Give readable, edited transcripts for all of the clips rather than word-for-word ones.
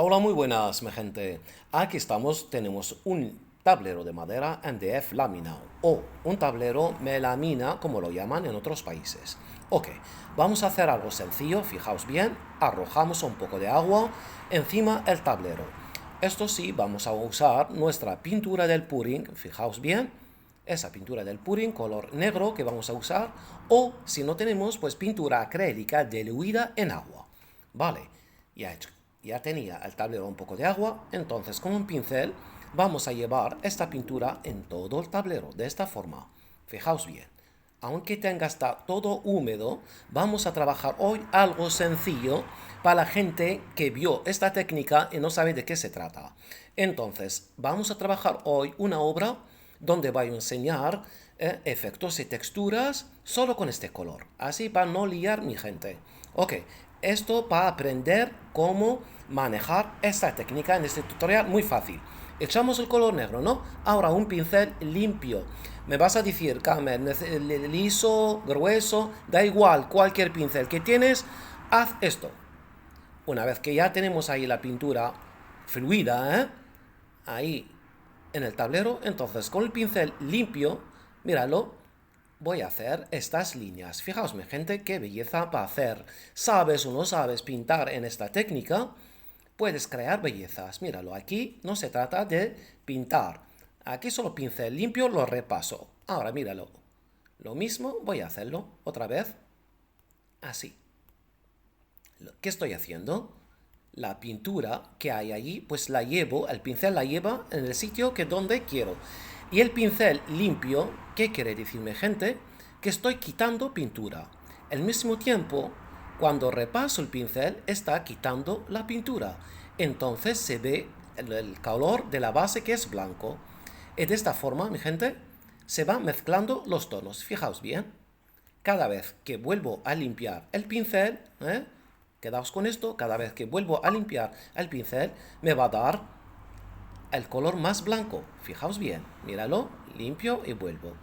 Hola, hola, muy buenas, mi gente. Aquí estamos, tenemos un tablero de madera MDF laminado o un tablero melamina, como lo llaman en otros países. Ok, vamos a hacer algo sencillo, fijaos bien, arrojamos un poco de agua encima del tablero. Esto sí, vamos a usar nuestra pintura del pudding, fijaos bien, esa pintura del pudding color negro que vamos a usar, o si no tenemos, pues pintura acrílica diluida en agua. Vale, ya hecho. Ya tenía el tablero un poco de agua, entonces con un pincel vamos a llevar esta pintura en todo el tablero, de esta forma. Fijaos bien, aunque tenga está todo húmedo, vamos a trabajar hoy algo sencillo para la gente que vio esta técnica y no sabe de qué se trata. Entonces, vamos a trabajar hoy una obra donde voy a enseñar efectos y texturas solo con este color. Así para no liar mi gente. Ok, esto para aprender cómo manejar esta técnica en este tutorial muy fácil. Echamos el color negro, ¿no? Ahora un pincel limpio. Me vas a decir, Carmen, liso, grueso, da igual, cualquier pincel que tienes, haz esto. Una vez que ya tenemos ahí la pintura fluida, ahí en el tablero, entonces con el pincel limpio, míralo, voy a hacer estas líneas. Fijaos, mi gente, qué belleza para hacer. ¿Sabes o no sabes pintar en esta técnica? Puedes crear bellezas. Míralo, aquí no se trata de pintar. Aquí solo pincel limpio, lo repaso. Ahora míralo. Lo mismo voy a hacerlo otra vez. Así. ¿Qué estoy haciendo? La pintura que hay allí, pues la llevo, el pincel la lleva en el sitio que donde quiero. Y el pincel limpio, ¿qué quiere decirme, gente? Que estoy quitando pintura. Al mismo tiempo, cuando repaso el pincel, está quitando la pintura. Entonces se ve el color de la base que es blanco. Y de esta forma, mi gente, se van mezclando los tonos. Fijaos bien. Cada vez que vuelvo a limpiar el pincel, quedaos con esto, cada vez que vuelvo a limpiar el pincel, me va a dar el color más blanco. Fijaos bien, míralo, limpio y vuelvo.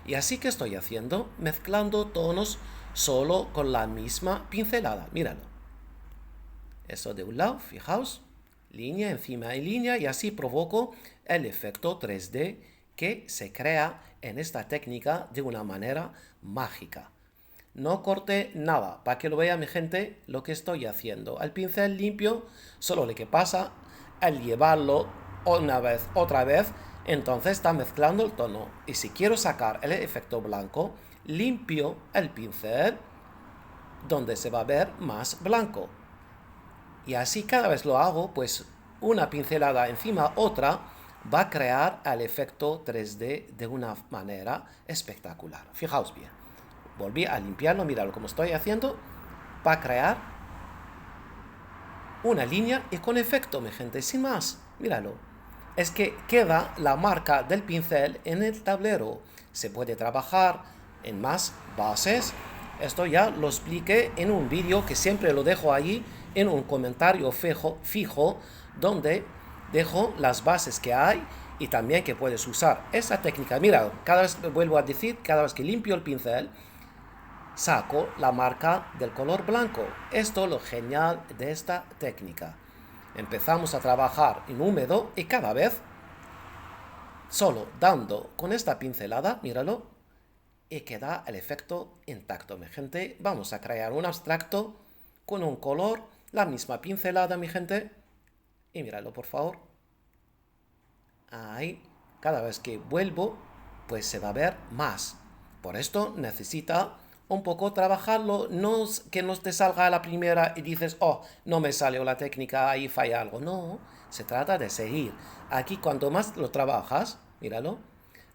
Y así que estoy haciendo, mezclando tonos solo con la misma pincelada. Míralo. Eso de un lado, fijaos, línea encima de línea y así provoco el efecto 3D que se crea en esta técnica de una manera mágica. No corte nada, para que lo vea mi gente lo que estoy haciendo. El pincel limpio, solo lo que pasa al llevarlo una vez, otra vez, entonces está mezclando el tono. Y si quiero sacar el efecto blanco, limpio el pincel donde se va a ver más blanco. Y así cada vez lo hago, pues una pincelada encima otra va a crear el efecto 3D de una manera espectacular. Fijaos bien. Volví a limpiarlo, míralo como estoy haciendo, para crear una línea y con efecto, mi gente, sin más. Míralo. Es que queda la marca del pincel en el tablero. Se puede trabajar en más bases. Esto ya lo expliqué en un vídeo que siempre lo dejo ahí en un comentario fijo donde dejo las bases que hay y también que puedes usar esa técnica. Mira, cada vez vuelvo a decir, cada vez que limpio el pincel, saco la marca del color blanco. Esto es lo genial de esta técnica. Empezamos a trabajar en húmedo y cada vez solo dando con esta pincelada, míralo, y queda el efecto intacto, mi gente. Vamos a crear un abstracto con un color, la misma pincelada, mi gente. Y míralo, por favor. Ahí, cada vez que vuelvo, pues se va a ver más. Por esto necesita un poco trabajarlo, no que no te salga a la primera y dices, oh, no me salió la técnica, ahí falla algo. No, se trata de seguir. Aquí cuanto más lo trabajas, míralo,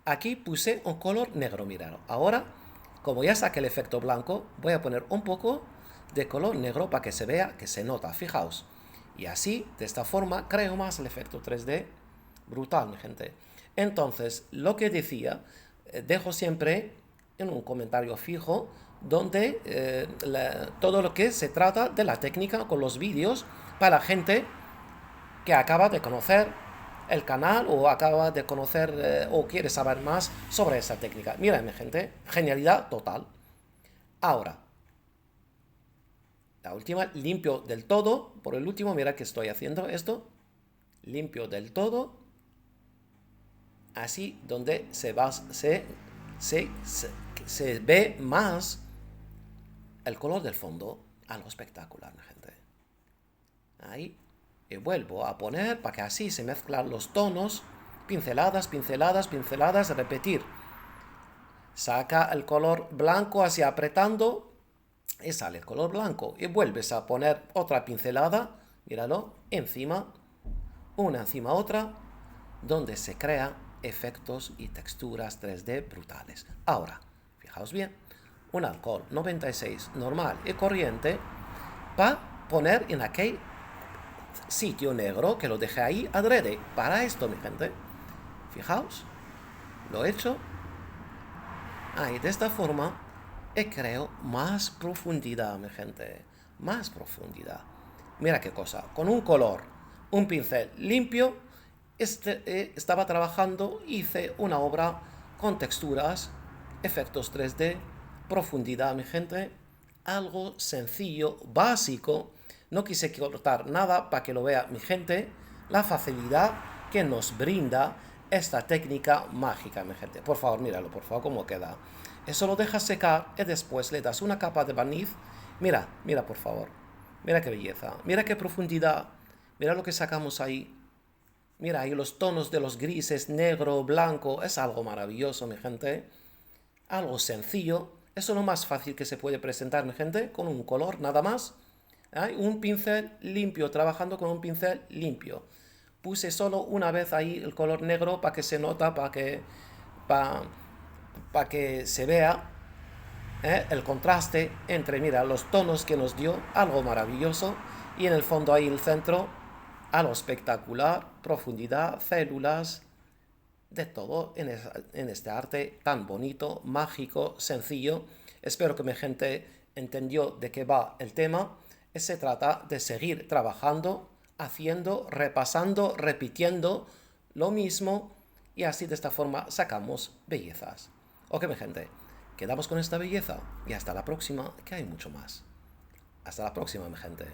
aquí puse un color negro, míralo. Ahora, como ya saqué el efecto blanco, voy a poner un poco de color negro para que se vea que se nota, fijaos. Y así, de esta forma, creo más el efecto 3D. Brutal, mi gente. Entonces, lo que decía, dejo siempre en un comentario fijo donde todo lo que se trata de la técnica con los vídeos para la gente que acaba de conocer el canal o acaba de conocer o quiere saber más sobre esa técnica. Mira, mi gente, genialidad total. Ahora, La última, limpio del todo. Por el último, mira que estoy haciendo esto. Limpio del todo. Así donde se ve más el color del fondo. Algo espectacular, mi gente. Ahí. Y vuelvo a poner para que así se mezclan los tonos. Pinceladas, pinceladas, pinceladas. Repetir. Saca el color blanco así apretando. Y sale el color blanco. Y vuelves a poner otra pincelada. Míralo. Encima. Una encima otra. Donde se crea efectos y texturas 3D brutales. Ahora, fijaos bien. Un alcohol 96 normal y corriente. Para poner en aquel sitio negro que lo dejé ahí adrede. Para esto, mi gente. Fijaos. Lo he hecho. Ahí, de esta forma, creo más profundidad, mi gente. Más profundidad. Mira qué cosa. Con un color, un pincel limpio, estaba trabajando, hice una obra con texturas, efectos 3D, profundidad, mi gente. Algo sencillo, básico. No quise cortar nada para que lo vea mi gente. La facilidad que nos brinda esta técnica mágica, mi gente. Por favor, míralo, por favor, cómo queda. Eso lo dejas secar y después le das una capa de barniz. Mira, mira, por favor. Mira qué belleza. Mira qué profundidad. Mira lo que sacamos ahí. Mira ahí los tonos de los grises, negro, blanco. Es algo maravilloso, mi gente. Algo sencillo. Eso es lo más fácil que se puede presentar, mi gente. Con un color, nada más. Hay un pincel limpio, trabajando con un pincel limpio. Puse solo una vez ahí el color negro para que se nota, para que se vea el contraste entre, mira, los tonos que nos dio, algo maravilloso. Y en el fondo ahí el centro, algo espectacular, profundidad, células, de todo en este arte tan bonito, mágico, sencillo. Espero que mi gente entendió de qué va el tema. Se trata de seguir trabajando, haciendo, repasando, repitiendo lo mismo y así de esta forma sacamos bellezas. Ok, mi gente, quedamos con esta belleza y hasta la próxima, que hay mucho más. Hasta la próxima, mi gente.